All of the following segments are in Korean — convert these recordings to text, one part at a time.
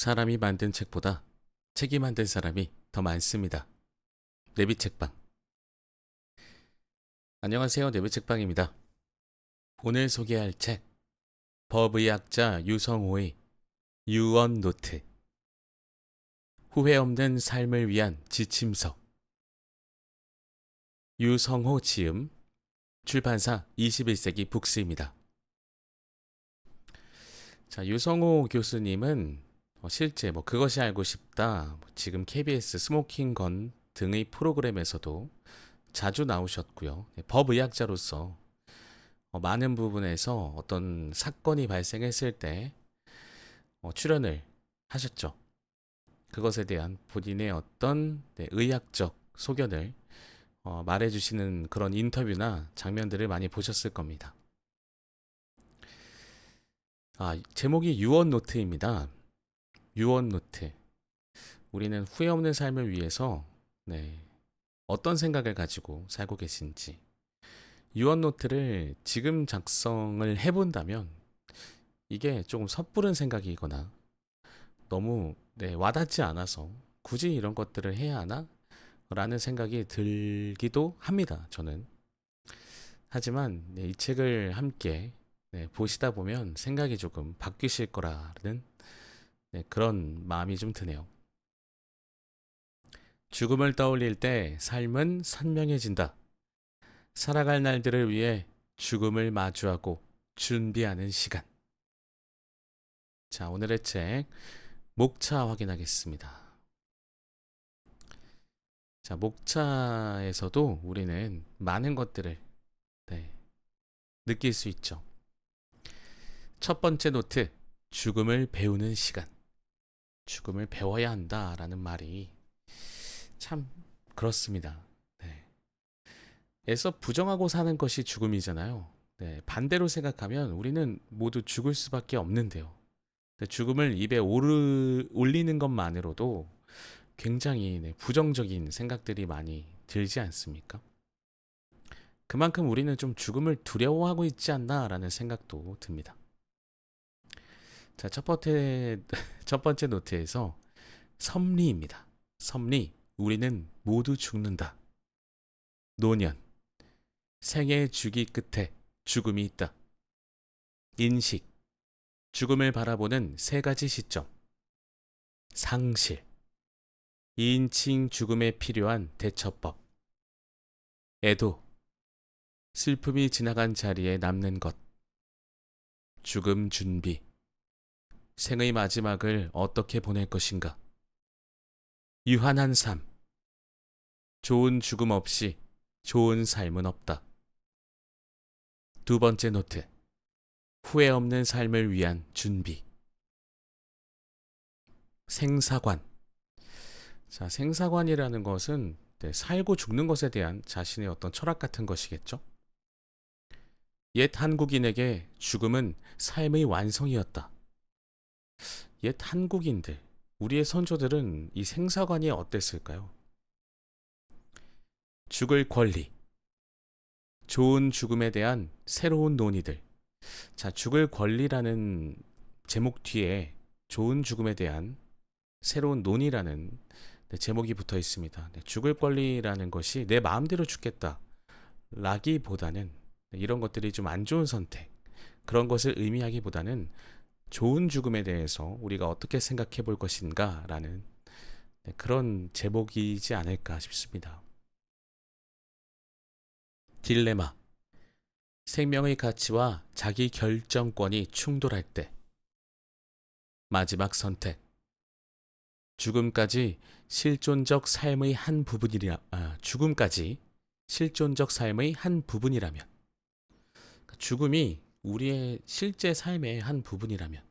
사람이 만든 책보다 책이 만든 사람이 더 많습니다. 내비책방. 안녕하세요. 내비책방입니다. 오늘 소개할 책, 법의학자 유성호의 유언노트. 후회 없는 삶을 위한 지침서. 유성호 지음, 출판사 21세기 북스입니다. 자, 유성호 교수님은 실제 그것이 알고 싶다, 지금 KBS 스모킹 건 등의 프로그램에서도 자주 나오셨고요. 법의학자로서 많은 부분에서 어떤 사건이 발생했을 때 출연을 하셨죠. 그것에 대한 본인의 어떤 의학적 소견을 말해주시는 그런 인터뷰나 장면들을 많이 보셨을 겁니다. 제목이 유언노트입니다. 유언노트. 우리는 후회 없는 삶을 위해서 어떤 생각을 가지고 살고 계신지, 유언노트를 지금 작성을 해본다면 이게 조금 섣부른 생각이거나 너무 와닿지 않아서 굳이 이런 것들을 해야 하나? 라는 생각이 들기도 합니다. 저는. 하지만 이 책을 함께 보시다 보면 생각이 조금 바뀌실 거라는 그런 마음이 좀 드네요. 죽음을 떠올릴 때 삶은 선명해진다. 살아갈 날들을 위해 죽음을 마주하고 준비하는 시간. 자, 오늘의 책 목차 확인하겠습니다. 자, 목차에서도 우리는 많은 것들을 느낄 수 있죠. 첫 번째 노트, 죽음을 배우는 시간. 죽음을 배워야 한다라는 말이 참 그렇습니다. 애써 부정하고 사는 것이 죽음이잖아요. 반대로 생각하면 우리는 모두 죽을 수밖에 없는데요. 죽음을 입에 올리는 것만으로도 굉장히 부정적인 생각들이 많이 들지 않습니까? 그만큼 우리는 좀 죽음을 두려워하고 있지 않나라는 생각도 듭니다. 자, 첫 번째 노트에서 섭리입니다. 섭리, 우리는 모두 죽는다. 노년, 생의 주기 끝에 죽음이 있다. 인식, 죽음을 바라보는 세 가지 시점. 상실, 2인칭 죽음에 필요한 대처법. 애도, 슬픔이 지나간 자리에 남는 것. 죽음 준비, 생의 마지막을 어떻게 보낼 것인가. 유한한 삶, 좋은 죽음 없이 좋은 삶은 없다. 두 번째 노트, 후회 없는 삶을 위한 준비. 생사관. 자, 생사관이라는 것은 살고 죽는 것에 대한 자신의 어떤 철학 같은 것이겠죠. 옛 한국인에게 죽음은 삶의 완성이었다. 옛 한국인들, 우리의 선조들은 이 생사관이 어땠을까요? 죽을 권리, 좋은 죽음에 대한 새로운 논의들. 자, 죽을 권리라는 제목 뒤에 좋은 죽음에 대한 새로운 논의라는 제목이 붙어 있습니다. 죽을 권리라는 것이 내 마음대로 죽겠다 라기보다는 이런 것들이 좀 안 좋은 선택, 그런 것을 의미하기보다는 좋은 죽음에 대해서 우리가 어떻게 생각해 볼 것인가 라는 그런 제목이지 않을까 싶습니다. 딜레마. 생명의 가치와 자기 결정권이 충돌할 때. 마지막 선택. 죽음까지 실존적 삶의 한 죽음까지 실존적 삶의 한 부분이라면. 죽음이 우리의 실제 삶의 한 부분이라면.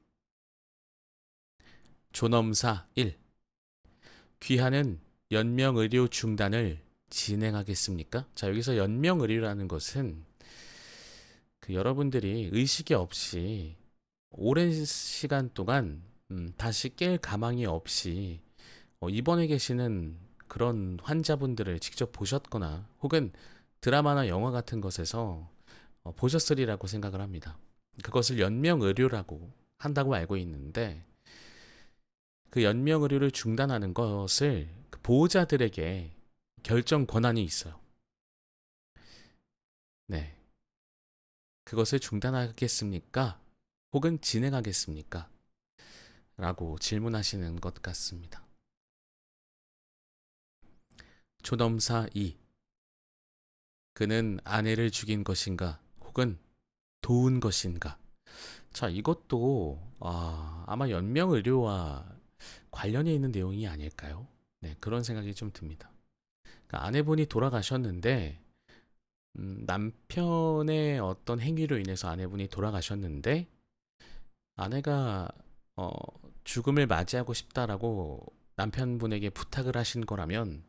존엄사 1. 귀하는 연명의료 중단을 진행하겠습니까? 자, 여기서 연명의료라는 것은 여러분들이 의식이 없이 오랜 시간 동안 다시 깰 가망이 없이 입원해 계시는 그런 환자분들을 직접 보셨거나 혹은 드라마나 영화 같은 것에서 보셨으리라고 생각을 합니다. 그것을 연명의료라고 한다고 알고 있는데, 그 연명 의료를 중단하는 것을 그 보호자들에게 결정 권한이 있어요. 네. 그것을 중단하겠습니까? 혹은 진행하겠습니까? 라고 질문하시는 것 같습니다. 초넘사 2. 그는 아내를 죽인 것인가? 혹은 도운 것인가? 자, 이것도 아마 연명의료와 관련이 있는 내용이 아닐까요? 네, 그런 생각이 좀 듭니다. 그러니까 아내분이 돌아가셨는데 남편의 어떤 행위로 인해서 아내분이 돌아가셨는데 아내가 어, 죽음을 맞이하고 싶다라고 남편분에게 부탁을 하신 거라면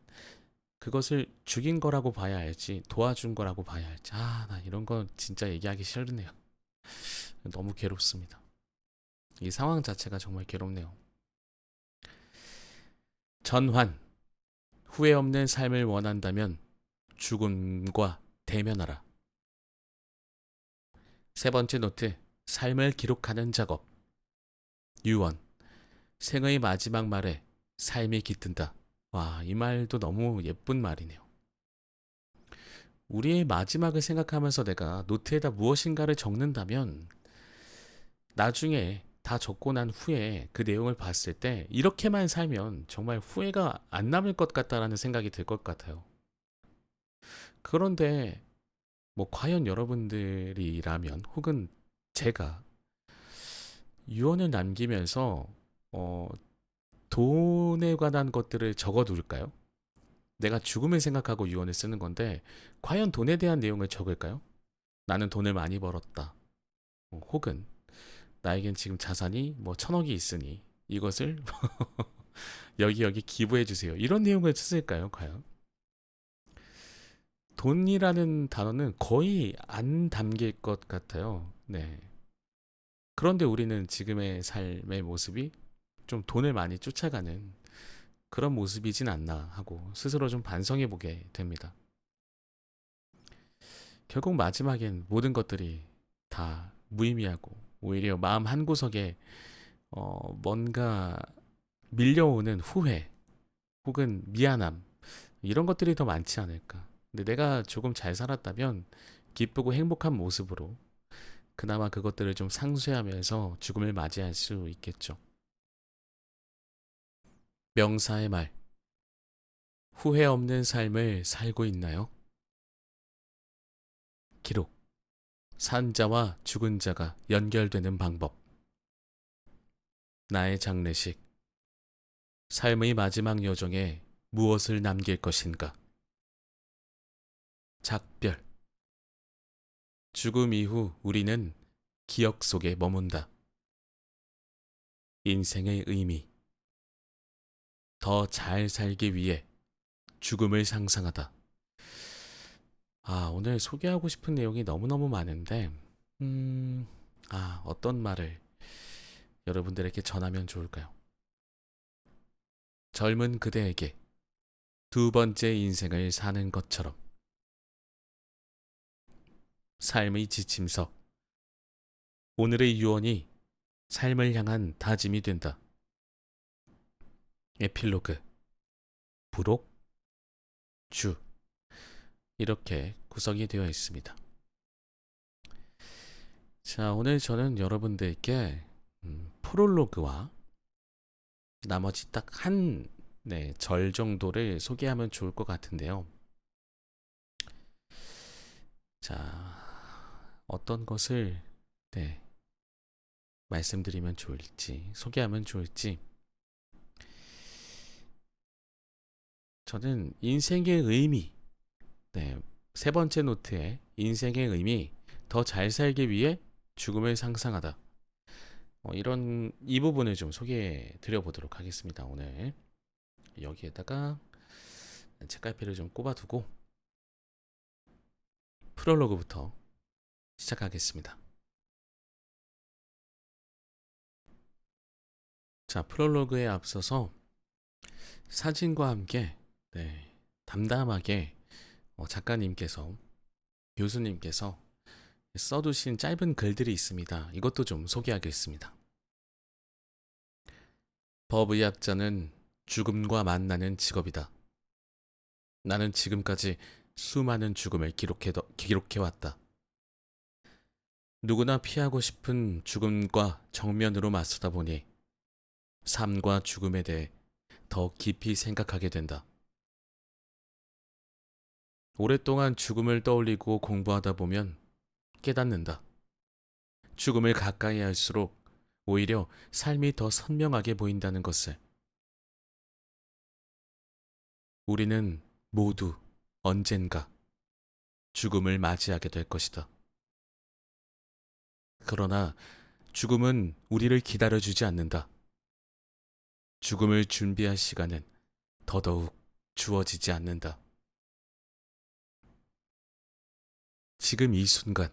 그것을 죽인 거라고 봐야 할지 도와준 거라고 봐야 할지 나 이런 거 진짜 얘기하기 싫네요. 너무 괴롭습니다. 이 상황 자체가 정말 괴롭네요. 전환. 후회 없는 삶을 원한다면 죽음과 대면하라. 세 번째 노트. 삶을 기록하는 작업. 유언. 생의 마지막 말에 삶이 깃든다. 와, 이 말도 너무 예쁜 말이네요. 우리의 마지막을 생각하면서 내가 노트에다 무엇인가를 적는다면 나중에 다 적고 난 후에 그 내용을 봤을 때 이렇게만 살면 정말 후회가 안 남을 것 같다라는 생각이 들 것 같아요. 그런데 뭐 과연 여러분들이라면 혹은 제가 유언을 남기면서 어, 돈에 관한 것들을 적어 둘까요? 내가 죽음을 생각하고 유언을 쓰는 건데 과연 돈에 대한 내용을 적을까요? 나는 돈을 많이 벌었다. 혹은 나에겐 지금 자산이 뭐 1,000억이 있으니 이것을 여기 기부해 주세요. 이런 내용을 썼을까요, 과연? 돈이라는 단어는 거의 안 담길 것 같아요. 네. 그런데 우리는 지금의 삶의 모습이 좀 돈을 많이 쫓아가는 그런 모습이진 않나 하고 스스로 좀 반성해 보게 됩니다. 결국 마지막엔 모든 것들이 다 무의미하고 오히려 마음 한구석에 뭔가 밀려오는 후회 혹은 미안함 이런 것들이 더 많지 않을까. 근데 내가 조금 잘 살았다면 기쁘고 행복한 모습으로 그나마 그것들을 좀 상쇄하면서 죽음을 맞이할 수 있겠죠. 명사의 말. 후회 없는 삶을 살고 있나요? 기록. 산자와 죽은 자가 연결되는 방법. 나의 장례식. 삶의 마지막 여정에 무엇을 남길 것인가? 작별. 죽음 이후 우리는 기억 속에 머문다. 인생의 의미. 더 잘 살기 위해 죽음을 상상하다. 오늘 소개하고 싶은 내용이 너무너무 많은데, 어떤 말을 여러분들에게 전하면 좋을까요? 젊은 그대에게 두 번째 인생을 사는 것처럼. 삶의 지침서. 오늘의 유언이 삶을 향한 다짐이 된다. 에필로그. 부록, 주. 이렇게 구성이 되어 있습니다. 자, 오늘 저는 여러분들께 프롤로그와 나머지 딱 절 정도를 소개하면 좋을 것 같은데요. 자, 어떤 것을 말씀드리면 좋을지, 소개하면 좋을지. 저는 인생의 의미, 세 번째 노트에 인생의 의미, 더 잘 살기 위해 죽음을 상상하다. 이런 이 부분을 좀 소개해 드려 보도록 하겠습니다. 오늘 여기에다가 책갈피를 좀 꼽아두고 프롤로그부터 시작하겠습니다. 자, 프롤로그에 앞서서 사진과 함께 담담하게 작가님께서 교수님께서 써두신 짧은 글들이 있습니다. 이것도 좀 소개하겠습니다. 법의학자는 죽음과 만나는 직업이다. 나는 지금까지 수많은 죽음을 기록해왔다. 누구나 피하고 싶은 죽음과 정면으로 맞서다 보니 삶과 죽음에 대해 더 깊이 생각하게 된다. 오랫동안 죽음을 떠올리고 공부하다 보면 깨닫는다. 죽음을 가까이 할수록 오히려 삶이 더 선명하게 보인다는 것을. 우리는 모두 언젠가 죽음을 맞이하게 될 것이다. 그러나 죽음은 우리를 기다려주지 않는다. 죽음을 준비할 시간은 더더욱 주어지지 않는다. 지금 이 순간,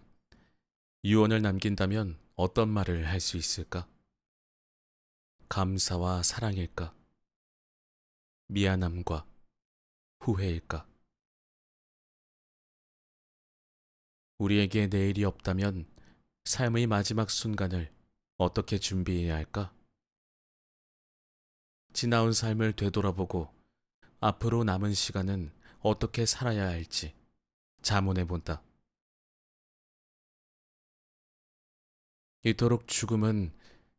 유언을 남긴다면 어떤 말을 할 수 있을까? 감사와 사랑일까? 미안함과 후회일까? 우리에게 내일이 없다면 삶의 마지막 순간을 어떻게 준비해야 할까? 지나온 삶을 되돌아보고 앞으로 남은 시간은 어떻게 살아야 할지 자문해 본다. 이토록 죽음은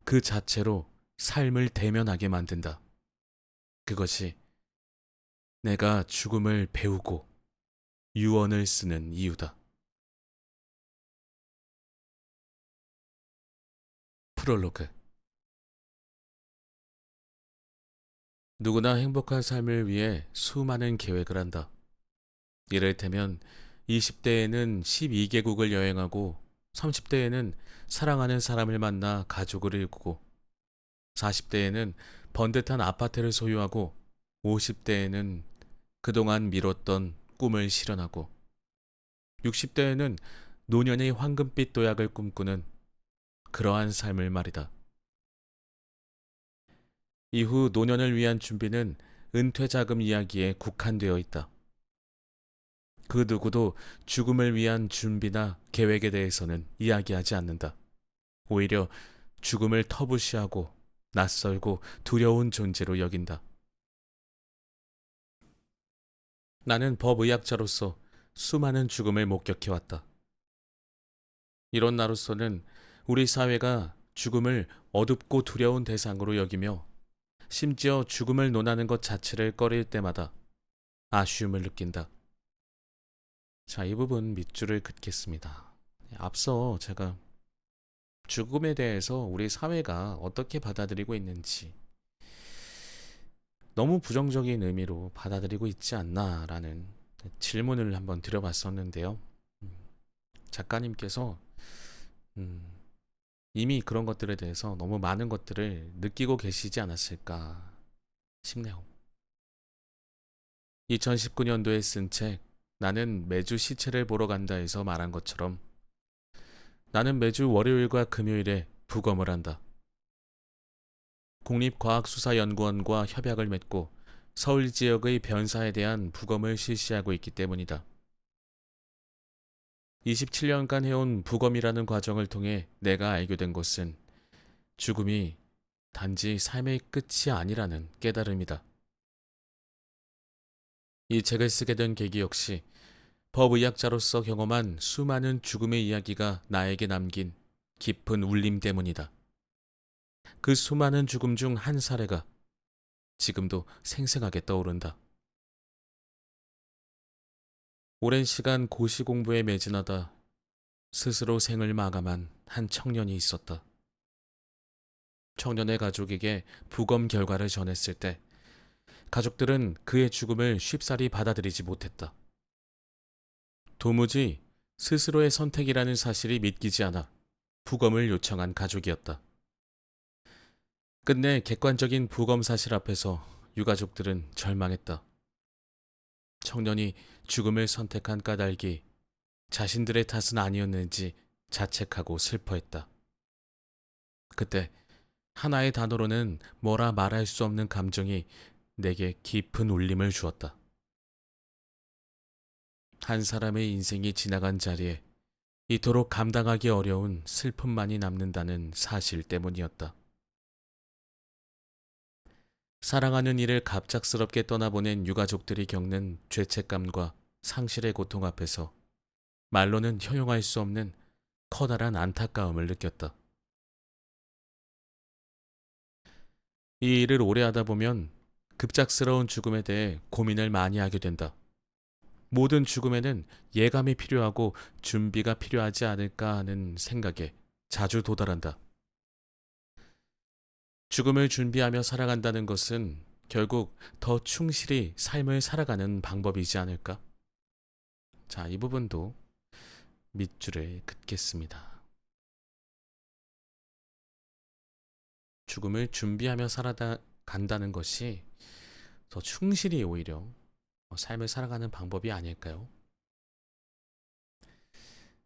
그 자체로 삶을 대면하게 만든다. 그것이 내가 죽음을 배우고 유언을 쓰는 이유다. 프롤로그. 누구나 행복한 삶을 위해 수많은 계획을 한다. 이를테면 20대에는 12개국을 여행하고 30대에는 사랑하는 사람을 만나 가족을 이루고 40대에는 번듯한 아파트를 소유하고 50대에는 그동안 미뤘던 꿈을 실현하고 60대에는 노년의 황금빛 도약을 꿈꾸는 그러한 삶을 말이다. 이후 노년을 위한 준비는 은퇴자금 이야기에 국한되어 있다. 그 누구도 죽음을 위한 준비나 계획에 대해서는 이야기하지 않는다. 오히려 죽음을 터부시하고 낯설고 두려운 존재로 여긴다. 나는 법의학자로서 수많은 죽음을 목격해왔다. 이런 나로서는 우리 사회가 죽음을 어둡고 두려운 대상으로 여기며 심지어 죽음을 논하는 것 자체를 꺼릴 때마다 아쉬움을 느낀다. 자, 이 부분 밑줄을 긋겠습니다. 앞서 제가 죽음에 대해서 우리 사회가 어떻게 받아들이고 있는지 너무 부정적인 의미로 받아들이고 있지 않나라는 질문을 한번 드려봤었는데요. 작가님께서 이미 그런 것들에 대해서 너무 많은 것들을 느끼고 계시지 않았을까 싶네요. 2019년도에 쓴 책 나는 매주 시체를 보러 간다에서 말한 것처럼 나는 매주 월요일과 금요일에 부검을 한다. 국립과학수사연구원과 협약을 맺고 서울 지역의 변사에 대한 부검을 실시하고 있기 때문이다. 27년간 해온 부검이라는 과정을 통해 내가 알게 된 것은 죽음이 단지 삶의 끝이 아니라는 깨달음이다. 이 책을 쓰게 된 계기 역시 법의학자로서 경험한 수많은 죽음의 이야기가 나에게 남긴 깊은 울림 때문이다. 그 수많은 죽음 중 한 사례가 지금도 생생하게 떠오른다. 오랜 시간 고시 공부에 매진하다 스스로 생을 마감한 한 청년이 있었다. 청년의 가족에게 부검 결과를 전했을 때 가족들은 그의 죽음을 쉽사리 받아들이지 못했다. 도무지 스스로의 선택이라는 사실이 믿기지 않아 부검을 요청한 가족이었다. 끝내 객관적인 부검 사실 앞에서 유가족들은 절망했다. 청년이 죽음을 선택한 까닭이 자신들의 탓은 아니었는지 자책하고 슬퍼했다. 그때 하나의 단어로는 뭐라 말할 수 없는 감정이 내게 깊은 울림을 주었다. 한 사람의 인생이 지나간 자리에 이토록 감당하기 어려운 슬픔만이 남는다는 사실 때문이었다. 사랑하는 이를 갑작스럽게 떠나보낸 유가족들이 겪는 죄책감과 상실의 고통 앞에서 말로는 형용할 수 없는 커다란 안타까움을 느꼈다. 이 일을 오래 하다 보면 급작스러운 죽음에 대해 고민을 많이 하게 된다. 모든 죽음에는 예감이 필요하고 준비가 필요하지 않을까 하는 생각에 자주 도달한다. 죽음을 준비하며 살아간다는 것은 결국 더 충실히 삶을 살아가는 방법이지 않을까? 자, 이 부분도 밑줄을 긋겠습니다. 죽음을 준비하며 살아간다는 것이 더 충실히 오히려 삶을 살아가는 방법이 아닐까요?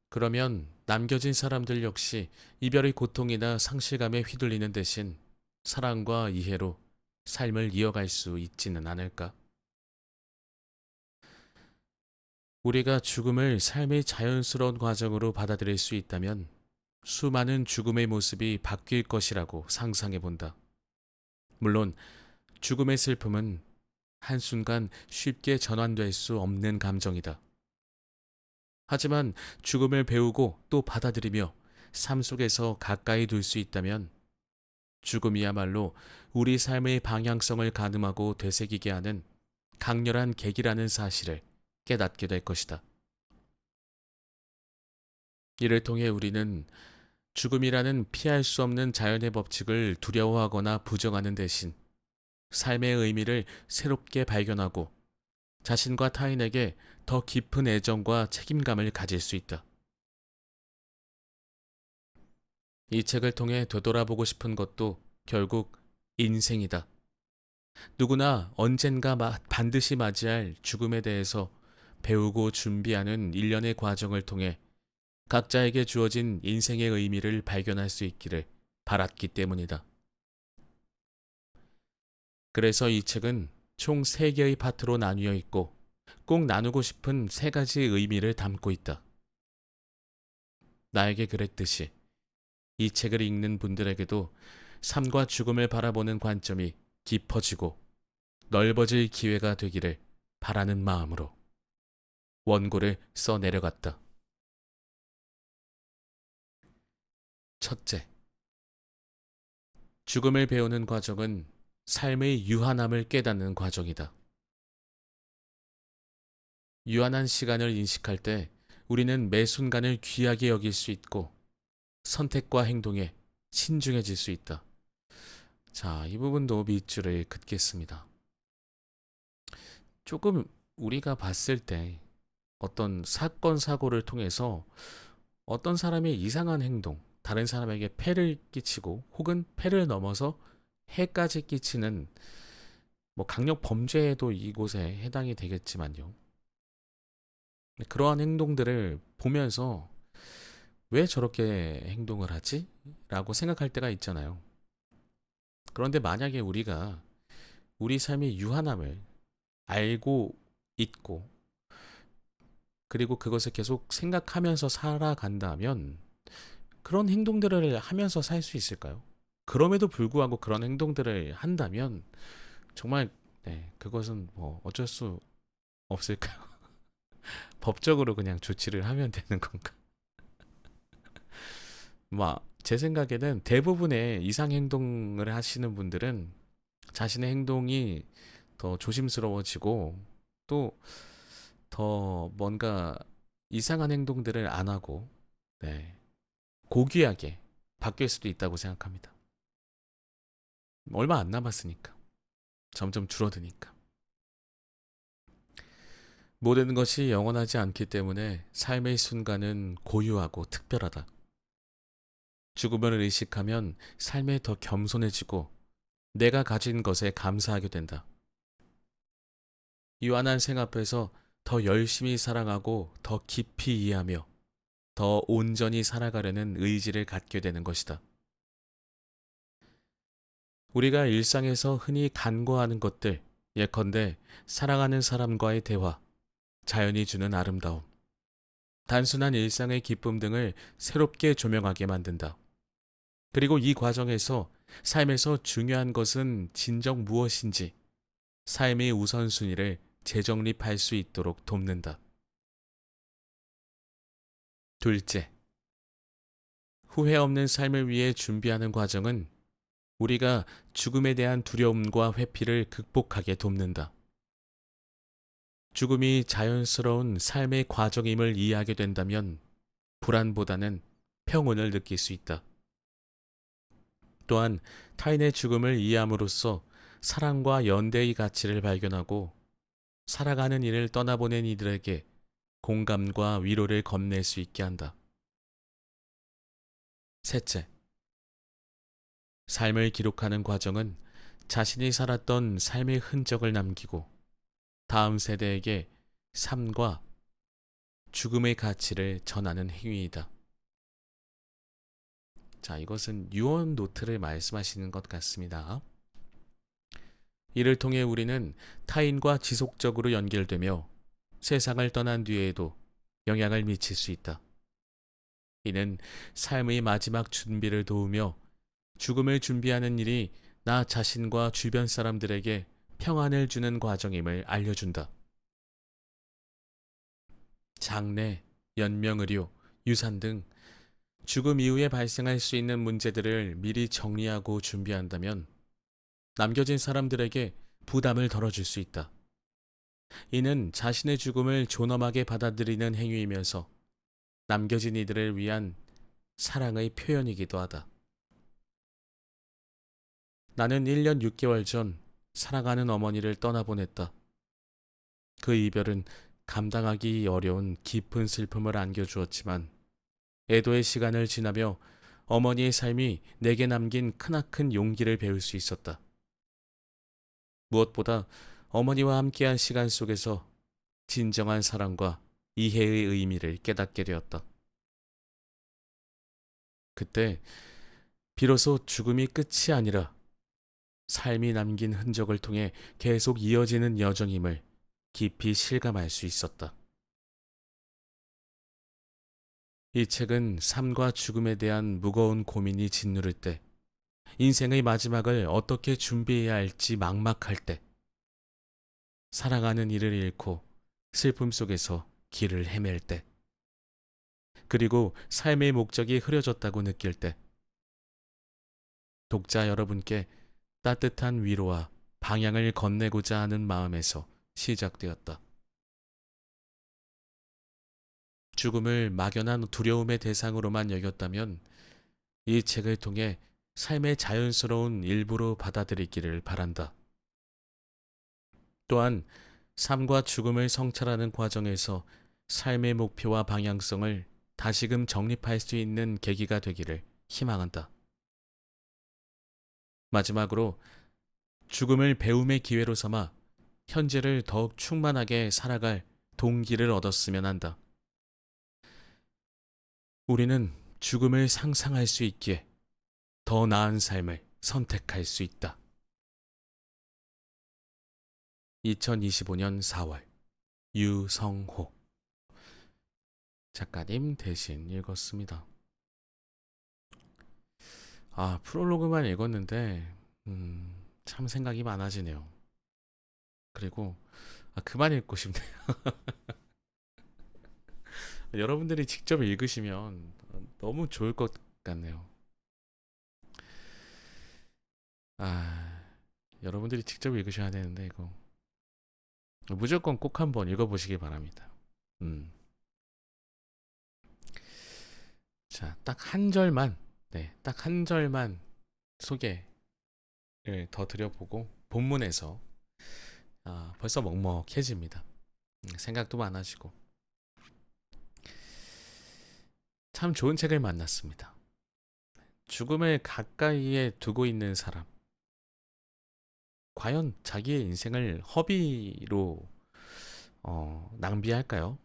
그러면 남겨진 사람들 역시 이별의 고통이나 상실감에 휘둘리는 대신 사랑과 이해로 삶을 이어갈 수 있지는 않을까? 우리가 죽음을 삶의 자연스러운 과정으로 받아들일 수 있다면 수많은 죽음의 모습이 바뀔 것이라고 상상해 본다. 물론 죽음의 슬픔은 한순간 쉽게 전환될 수 없는 감정이다. 하지만 죽음을 배우고 또 받아들이며 삶 속에서 가까이 둘 수 있다면 죽음이야말로 우리 삶의 방향성을 가늠하고 되새기게 하는 강렬한 계기라는 사실을 깨닫게 될 것이다. 이를 통해 우리는 죽음이라는 피할 수 없는 자연의 법칙을 두려워하거나 부정하는 대신 삶의 의미를 새롭게 발견하고 자신과 타인에게 더 깊은 애정과 책임감을 가질 수 있다. 이 책을 통해 되돌아보고 싶은 것도 결국 인생이다. 누구나 언젠가 반드시 맞이할 죽음에 대해서 배우고 준비하는 일련의 과정을 통해 각자에게 주어진 인생의 의미를 발견할 수 있기를 바랐기 때문이다. 그래서 이 책은 총 3개의 파트로 나뉘어 있고 꼭 나누고 싶은 3가지 의미를 담고 있다. 나에게 그랬듯이 이 책을 읽는 분들에게도 삶과 죽음을 바라보는 관점이 깊어지고 넓어질 기회가 되기를 바라는 마음으로 원고를 써 내려갔다. 첫째, 죽음을 배우는 과정은 삶의 유한함을 깨닫는 과정이다. 유한한 시간을 인식할 때 우리는 매 순간을 귀하게 여길 수 있고 선택과 행동에 신중해질 수 있다. 자, 이 부분도 밑줄을 긋겠습니다. 조금 우리가 봤을 때 어떤 사건, 사고를 통해서 어떤 사람의 이상한 행동, 다른 사람에게 폐를 끼치고 혹은 폐를 넘어서 해까지 끼치는 강력 범죄에도 이곳에 해당이 되겠지만요. 그러한 행동들을 보면서 왜 저렇게 행동을 하지? 라고 생각할 때가 있잖아요. 그런데 만약에 우리가 우리 삶의 유한함을 알고 있고 그리고 그것을 계속 생각하면서 살아간다면 그런 행동들을 하면서 살 수 있을까요? 그럼에도 불구하고 그런 행동들을 한다면 정말 그것은 어쩔 수 없을까요? 법적으로 그냥 조치를 하면 되는 건가? 제 생각에는 대부분의 이상 행동을 하시는 분들은 자신의 행동이 더 조심스러워지고 또 더 뭔가 이상한 행동들을 안 하고 고귀하게 바뀔 수도 있다고 생각합니다. 얼마 안 남았으니까. 점점 줄어드니까. 모든 것이 영원하지 않기 때문에 삶의 순간은 고유하고 특별하다. 죽음을 의식하면 삶에 더 겸손해지고 내가 가진 것에 감사하게 된다. 유한한 생 앞에서 더 열심히 사랑하고 더 깊이 이해하며 더 온전히 살아가려는 의지를 갖게 되는 것이다. 우리가 일상에서 흔히 간과하는 것들, 예컨대 사랑하는 사람과의 대화, 자연이 주는 아름다움, 단순한 일상의 기쁨 등을 새롭게 조명하게 만든다. 그리고 이 과정에서 삶에서 중요한 것은 진정 무엇인지 삶의 우선순위를 재정립할 수 있도록 돕는다. 둘째, 후회 없는 삶을 위해 준비하는 과정은 우리가 죽음에 대한 두려움과 회피를 극복하게 돕는다. 죽음이 자연스러운 삶의 과정임을 이해하게 된다면 불안보다는 평온을 느낄 수 있다. 또한 타인의 죽음을 이해함으로써 사랑과 연대의 가치를 발견하고 살아가는 이를 떠나보낸 이들에게 공감과 위로를 건넬 수 있게 한다. 셋째, 삶을 기록하는 과정은 자신이 살았던 삶의 흔적을 남기고 다음 세대에게 삶과 죽음의 가치를 전하는 행위이다. 자, 이것은 유언 노트를 말씀하시는 것 같습니다. 이를 통해 우리는 타인과 지속적으로 연결되며 세상을 떠난 뒤에도 영향을 미칠 수 있다. 이는 삶의 마지막 준비를 도우며 죽음을 준비하는 일이 나 자신과 주변 사람들에게 평안을 주는 과정임을 알려준다. 장례, 연명의료, 유산 등 죽음 이후에 발생할 수 있는 문제들을 미리 정리하고 준비한다면 남겨진 사람들에게 부담을 덜어줄 수 있다. 이는 자신의 죽음을 존엄하게 받아들이는 행위이면서 남겨진 이들을 위한 사랑의 표현이기도 하다. 나는 1년 6개월 전 사랑하는 어머니를 떠나보냈다. 그 이별은 감당하기 어려운 깊은 슬픔을 안겨주었지만 애도의 시간을 지나며 어머니의 삶이 내게 남긴 크나큰 용기를 배울 수 있었다. 무엇보다 어머니와 함께한 시간 속에서 진정한 사랑과 이해의 의미를 깨닫게 되었다. 그때 비로소 죽음이 끝이 아니라 삶이 남긴 흔적을 통해 계속 이어지는 여정임을 깊이 실감할 수 있었다. 이 책은 삶과 죽음에 대한 무거운 고민이 짓누를 때, 인생의 마지막을 어떻게 준비해야 할지 막막할 때, 사랑하는 이를 잃고 슬픔 속에서 길을 헤맬 때, 그리고 삶의 목적이 흐려졌다고 느낄 때, 독자 여러분께 따뜻한 위로와 방향을 건네고자 하는 마음에서 시작되었다. 죽음을 막연한 두려움의 대상으로만 여겼다면 이 책을 통해 삶의 자연스러운 일부로 받아들이기를 바란다. 또한 삶과 죽음을 성찰하는 과정에서 삶의 목표와 방향성을 다시금 정립할 수 있는 계기가 되기를 희망한다. 마지막으로 죽음을 배움의 기회로 삼아 현재를 더욱 충만하게 살아갈 동기를 얻었으면 한다. 우리는 죽음을 상상할 수 있기에 더 나은 삶을 선택할 수 있다. 2025년 4월 유성호 작가님 대신 읽었습니다. 프롤로그만 읽었는데 참 생각이 많아지네요. 그리고 그만 읽고 싶네요. 여러분들이 직접 읽으시면 너무 좋을 것 같네요. 여러분들이 직접 읽으셔야 되는데 이거 무조건 꼭 한번 읽어보시기 바랍니다. 자, 딱 한 절만, 딱 한 절만 소개를 더 드려보고 본문에서 벌써 먹먹해집니다. 생각도 많아지고 참 좋은 책을 만났습니다. 죽음을 가까이에 두고 있는 사람, 과연 자기의 인생을 허비로 낭비할까요?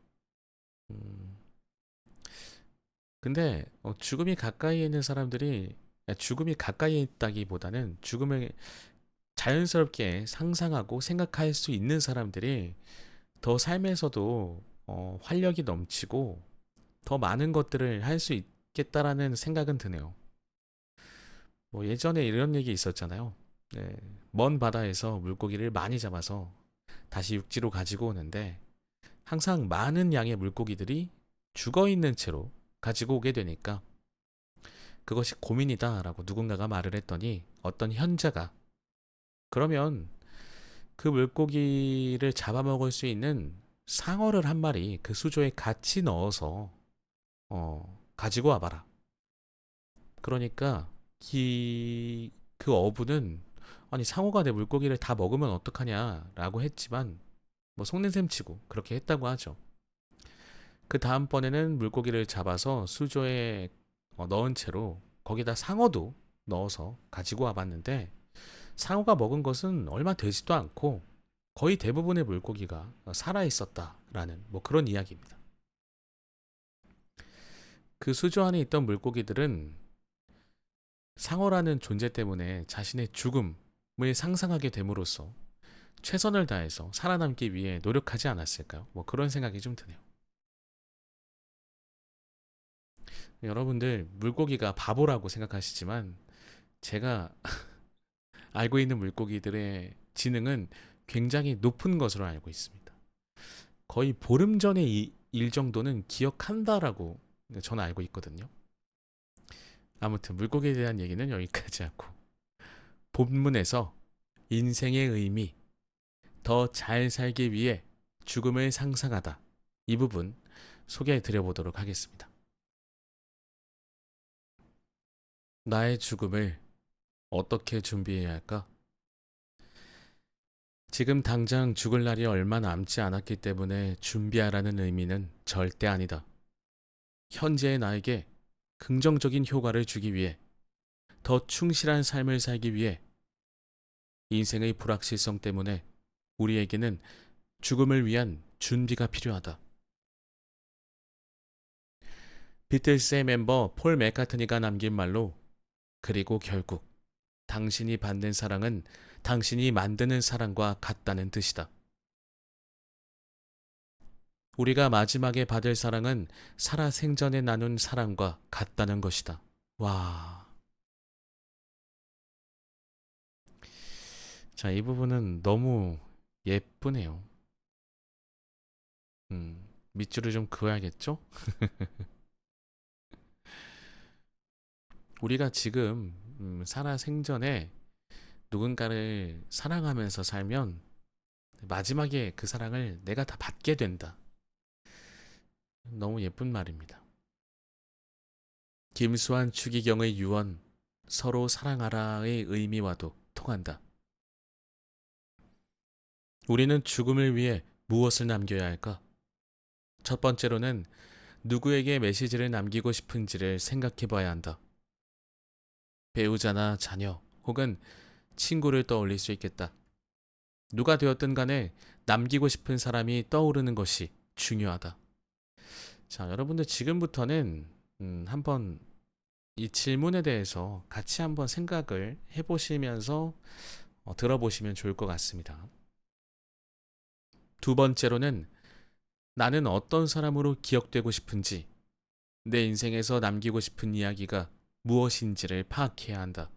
근데 죽음이 가까이에 있는 사람들이 죽음이 가까이에 있다기보다는 죽음을 자연스럽게 상상하고 생각할 수 있는 사람들이 더 삶에서도 활력이 넘치고 더 많은 것들을 할 수 있겠다라는 생각은 드네요. 뭐 예전에 이런 얘기 있었잖아요. 네, 먼 바다에서 물고기를 많이 잡아서 다시 육지로 가지고 오는데 항상 많은 양의 물고기들이 죽어 있는 채로 가지고 오게 되니까 그것이 고민이다라고 누군가가 말을 했더니 어떤 현자가 그러면 그 물고기를 잡아먹을 수 있는 상어를 한 마리 그 수조에 같이 넣어서 가지고 와봐라. 그러니까 그 어부는 아니 상어가 내 물고기를 다 먹으면 어떡하냐라고 했지만 뭐 속는 셈 치고 그렇게 했다고 하죠. 그 다음번에는 물고기를 잡아서 수조에 넣은 채로 거기다 상어도 넣어서 가지고 와봤는데 상어가 먹은 것은 얼마 되지도 않고 거의 대부분의 물고기가 살아 있었다라는 뭐 그런 이야기입니다. 그 수조 안에 있던 물고기들은 상어라는 존재 때문에 자신의 죽음을 상상하게 됨으로써 최선을 다해서 살아남기 위해 노력하지 않았을까요? 뭐 그런 생각이 좀 드네요. 여러분들 물고기가 바보라고 생각하시지만 제가 알고 있는 물고기들의 지능은 굉장히 높은 것으로 알고 있습니다. 거의 보름 전의 일 정도는 기억한다라고 저는 알고 있거든요. 아무튼 물고기에 대한 얘기는 여기까지 하고 본문에서 인생의 의미, 더 잘 살기 위해 죽음을 상상하다 이 부분 소개해 드려보도록 하겠습니다. 나의 죽음을 어떻게 준비해야 할까? 지금 당장 죽을 날이 얼마 남지 않았기 때문에 준비하라는 의미는 절대 아니다. 현재의 나에게 긍정적인 효과를 주기 위해 더 충실한 삶을 살기 위해 인생의 불확실성 때문에 우리에게는 죽음을 위한 준비가 필요하다. 비틀스의 멤버 폴 맥카트니가 남긴 말로 그리고 결국 당신이 받는 사랑은 당신이 만드는 사랑과 같다는 뜻이다. 우리가 마지막에 받을 사랑은 살아 생전에 나눈 사랑과 같다는 것이다. 와. 자, 이 부분은 너무 예쁘네요. 밑줄을 좀 그어야겠죠? 우리가 지금 살아 생전에 누군가를 사랑하면서 살면 마지막에 그 사랑을 내가 다 받게 된다. 너무 예쁜 말입니다. 김수환 추기경의 유언 서로 사랑하라의 의미와도 통한다. 우리는 죽음을 위해 무엇을 남겨야 할까? 첫 번째로는 누구에게 메시지를 남기고 싶은지를 생각해 봐야 한다. 배우자나 자녀 혹은 친구를 떠올릴 수 있겠다. 누가 되었든 간에 남기고 싶은 사람이 떠오르는 것이 중요하다. 자, 여러분들 지금부터는 한번 이 질문에 대해서 같이 한번 생각을 해보시면서 들어보시면 좋을 것 같습니다. 두 번째로는 나는 어떤 사람으로 기억되고 싶은지, 내 인생에서 남기고 싶은 이야기가 무엇인지를 파악해야 한다.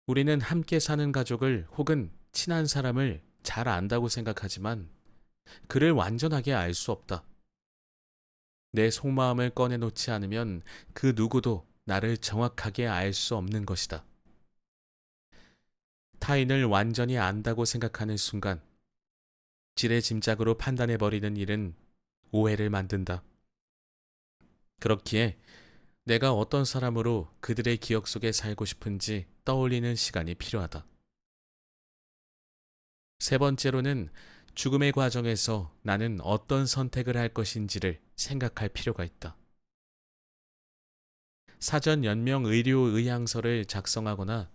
우리는 함께 사는 가족을 혹은 친한 사람을 잘 안다고 생각하지만 그를 완전하게 알 수 없다. 내 속마음을 꺼내놓지 않으면 그 누구도 나를 정확하게 알 수 없는 것이다. 타인을 완전히 안다고 생각하는 순간 지레짐작으로 판단해버리는 일은 오해를 만든다. 그렇기에 내가 어떤 사람으로 그들의 기억 속에 살고 싶은지 떠올리는 시간이 필요하다. 세 번째로는 죽음의 과정에서 나는 어떤 선택을 할 것인지를 생각할 필요가 있다. 사전 연명 의료 의향서를 작성하거나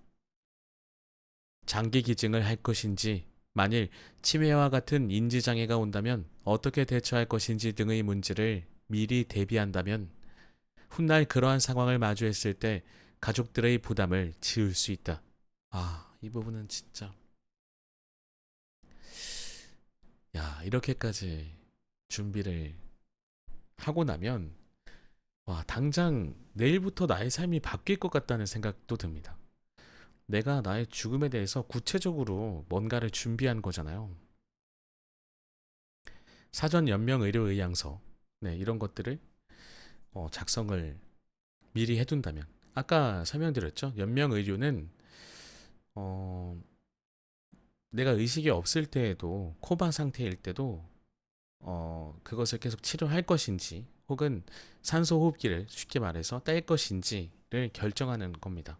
장기 기증을 할 것인지, 만일 치매와 같은 인지장애가 온다면 어떻게 대처할 것인지 등의 문제를 미리 대비한다면 훗날 그러한 상황을 마주했을 때 가족들의 부담을 지울 수 있다. 아, 이 부분은 진짜. 야, 이렇게까지 준비를 하고 나면 와, 당장 내일부터 나의 삶이 바뀔 것 같다는 생각도 듭니다. 내가 나의 죽음에 대해서 구체적으로 뭔가를 준비한 거잖아요. 사전 연명 의료 의향서, 네, 이런 것들을 작성을 미리 해둔다면, 아까 설명드렸죠. 연명 의료는 어, 내가 의식이 없을 때에도 코마 상태일 때도 그것을 계속 치료할 것인지 혹은 산소 호흡기를 쉽게 말해서 뗄 것인지를 결정하는 겁니다.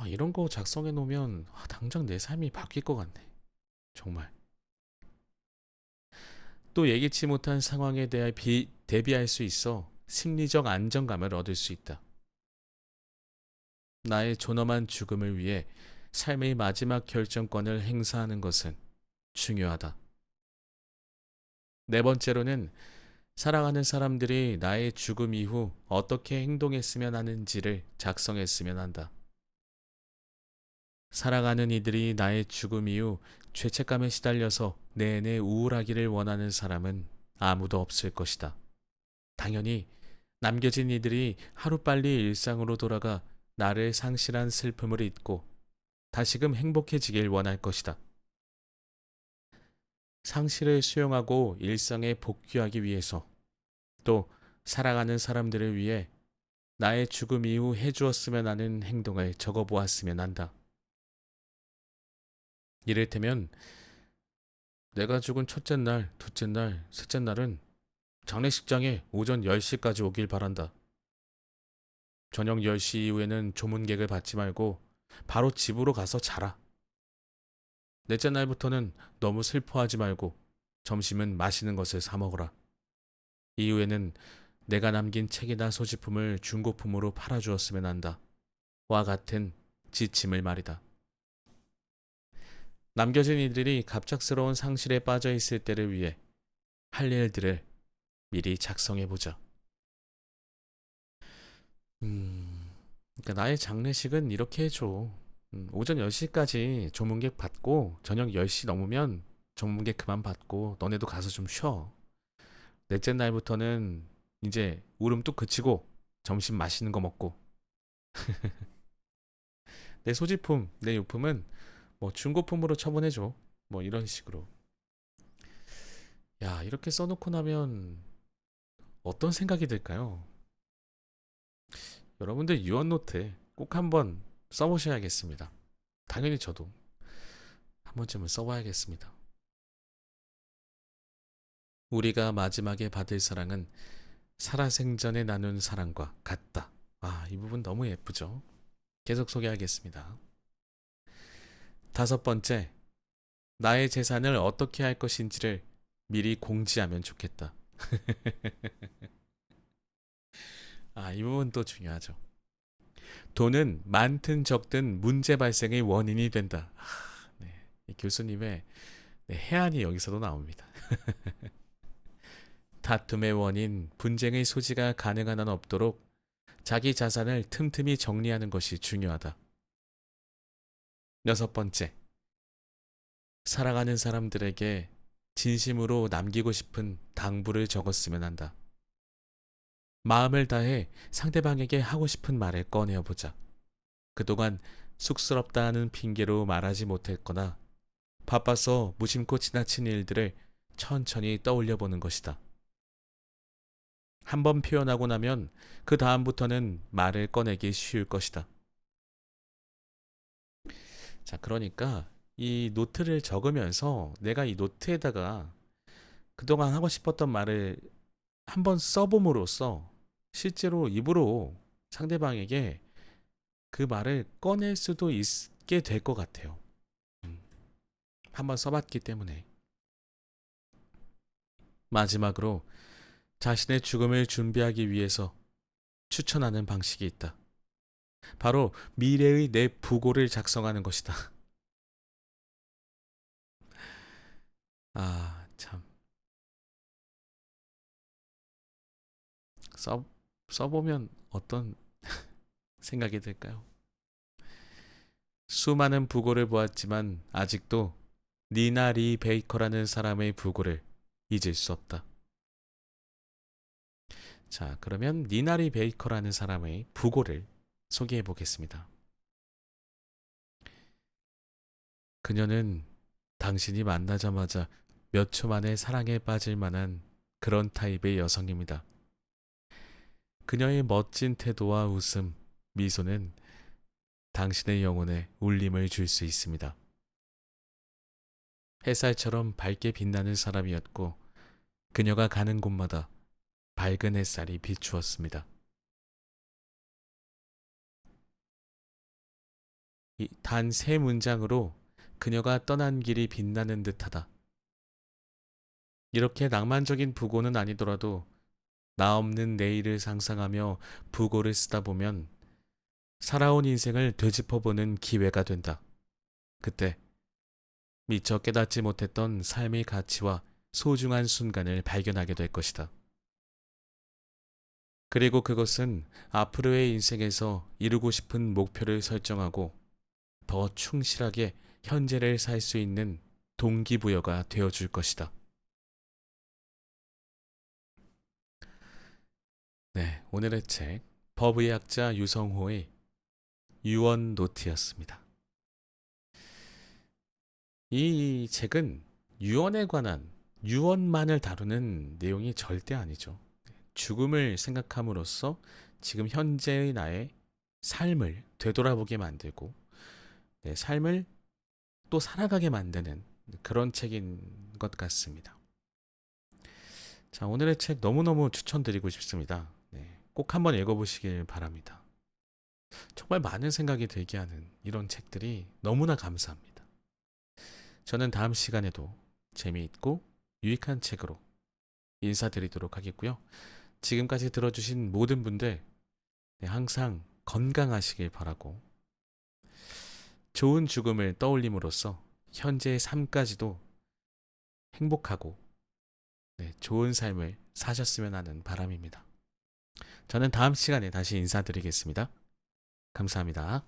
이런 거 작성해 놓으면 당장 내 삶이 바뀔 것 같네. 정말. 또 예기치 못한 상황에 대해 대비할 수 있어 심리적 안정감을 얻을 수 있다. 나의 존엄한 죽음을 위해 삶의 마지막 결정권을 행사하는 것은 중요하다. 네 번째로는 사랑하는 사람들이 나의 죽음 이후 어떻게 행동했으면 하는지를 작성했으면 한다. 사랑하는 이들이 나의 죽음 이후 죄책감에 시달려서 내내 우울하기를 원하는 사람은 아무도 없을 것이다. 당연히 남겨진 이들이 하루빨리 일상으로 돌아가 나를 상실한 슬픔을 잊고 다시금 행복해지길 원할 것이다. 상실을 수용하고 일상에 복귀하기 위해서 또 사랑하는 사람들을 위해 나의 죽음 이후 해주었으면 하는 행동을 적어보았으면 한다. 이를테면 내가 죽은 첫째 날, 둘째 날, 셋째 날은 장례식장에 오전 10시까지 오길 바란다. 저녁 10시 이후에는 조문객을 받지 말고 바로 집으로 가서 자라. 넷째 날부터는 너무 슬퍼하지 말고 점심은 맛있는 것을 사 먹어라. 이후에는 내가 남긴 책이나 소지품을 중고품으로 팔아주었으면 한다. 와 같은 지침을 말이다. 남겨진 이들이 갑작스러운 상실에 빠져 있을 때를 위해 할 일들을 미리 작성해보자. 그러니까 나의 장례식은 이렇게 해줘. 오전 10시까지 조문객 받고 저녁 10시 넘으면 조문객 그만 받고 너네도 가서 좀 쉬어. 넷째 날부터는 이제 울음 뚝 그치고 점심 맛있는 거 먹고 내 소지품, 내 유품은 뭐 중고품으로 처분해줘. 뭐 이런 식으로. 야, 이렇게 써놓고 나면 어떤 생각이 들까요? 여러분들 유언노트 꼭 한번 써보셔야겠습니다. 당연히 저도 한 번쯤은 써봐야겠습니다. 우리가 마지막에 받을 사랑은 살아생전에 나눈 사랑과 같다. 이 부분 너무 예쁘죠? 계속 소개하겠습니다. 다섯 번째, 나의 재산을 어떻게 할 것인지를 미리 공지하면 좋겠다. 이 부분도 중요하죠. 돈은 많든 적든 문제 발생의 원인이 된다. 네, 이 교수님의 해안이 여기서도 나옵니다. 다툼의 원인, 분쟁의 소지가 가능한 한 없도록 자기 자산을 틈틈이 정리하는 것이 중요하다. 여섯 번째, 사랑하는 사람들에게 진심으로 남기고 싶은 당부를 적었으면 한다. 마음을 다해 상대방에게 하고 싶은 말을 꺼내어 보자. 그동안 쑥스럽다 하는 핑계로 말하지 못했거나 바빠서 무심코 지나친 일들을 천천히 떠올려 보는 것이다. 한번 표현하고 나면 그 다음부터는 말을 꺼내기 쉬울 것이다. 자, 그러니까 이 노트를 적으면서 내가 이 노트에다가 그동안 하고 싶었던 말을 한번 써봄으로써 실제로 입으로 상대방에게 그 말을 꺼낼 수도 있게 될 것 같아요. 한번 써봤기 때문에. 마지막으로 자신의 죽음을 준비하기 위해서 추천하는 방식이 있다. 바로 미래의 내 부고를 작성하는 것이다. 참. 써보면 어떤 생각이 들까요? 수많은 부고를 보았지만 아직도 니나 리 베이커라는 사람의 부고를 잊을 수 없다. 자, 그러면 니나리 베이커라는 사람의 부고를 소개해 보겠습니다. 그녀는 당신이 만나자마자 몇 초 만에 사랑에 빠질 만한 그런 타입의 여성입니다. 그녀의 멋진 태도와 웃음, 미소는 당신의 영혼에 울림을 줄 수 있습니다. 햇살처럼 밝게 빛나는 사람이었고 그녀가 가는 곳마다 밝은 햇살이 비추었습니다. 단 세 문장으로 그녀가 떠난 길이 빛나는 듯하다. 이렇게 낭만적인 부고는 아니더라도 나 없는 내일을 상상하며 부고를 쓰다 보면 살아온 인생을 되짚어보는 기회가 된다. 그때 미처 깨닫지 못했던 삶의 가치와 소중한 순간을 발견하게 될 것이다. 그리고 그것은 앞으로의 인생에서 이루고 싶은 목표를 설정하고 더 충실하게 현재를 살 수 있는 동기부여가 되어줄 것이다. 네, 오늘의 책 법의 학자 유성호의 유언 노트였습니다. 이 책은 유언에 관한 유언만을 다루는 내용이 절대 아니죠. 죽음을 생각함으로써 지금 현재의 나의 삶을 되돌아보게 만들고 내 삶을 또 살아가게 만드는 그런 책인 것 같습니다. 자, 오늘의 책 너무너무 추천드리고 싶습니다. 네, 꼭 한번 읽어보시길 바랍니다. 정말 많은 생각이 들게 하는 이런 책들이 너무나 감사합니다. 저는 다음 시간에도 재미있고 유익한 책으로 인사드리도록 하겠고요. 지금까지 들어주신 모든 분들 항상 건강하시길 바라고 좋은 죽음을 떠올림으로써 현재의 삶까지도 행복하고 좋은 삶을 사셨으면 하는 바람입니다. 저는 다음 시간에 다시 인사드리겠습니다. 감사합니다.